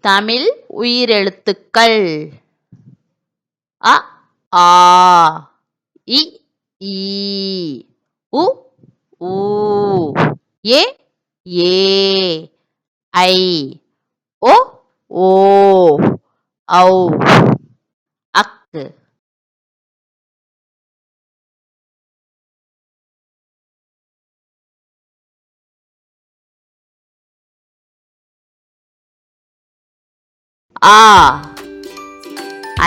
தமிழ் உயிரெழுத்துக்கள் அ ஆ இ ஈ உ ஊ ஏ ஏ ஐ ஓ ஓ ஔ அக்கு. ஆ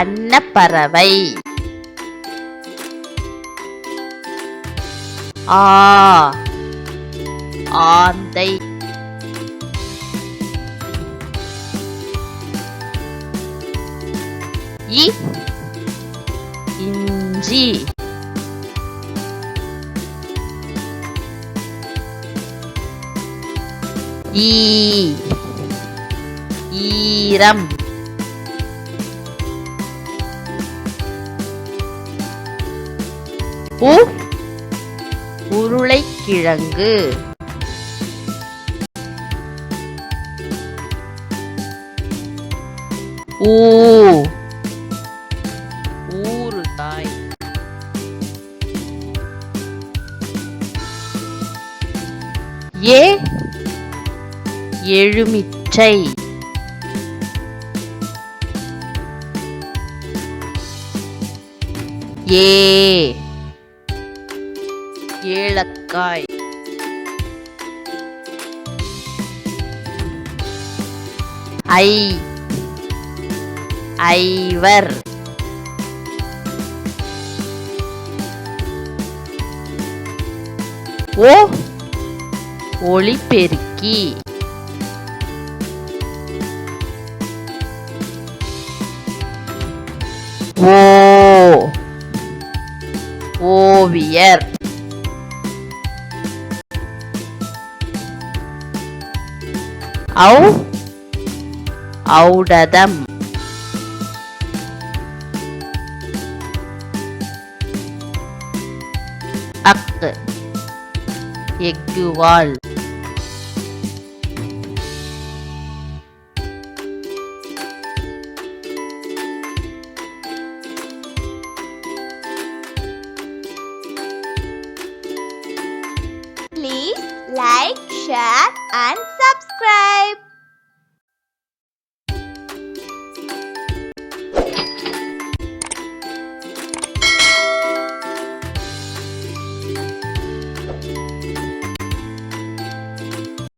அன்னப்பறவை. ஆ ஆந்தை. இ இஞ்சி. ஈ ஈரம். உ உருளைக்கிழங்கு. ஊ ஊறுகாய். ஏ எலுமிச்சை. ஏ ஏலக்காய். ஐ ஐவர். ஓ ஒலிபெருக்கி. ஓ ஓவியர். ஔ ஔடதம். அக்கு எக்குவால். Please like, share and subscribe.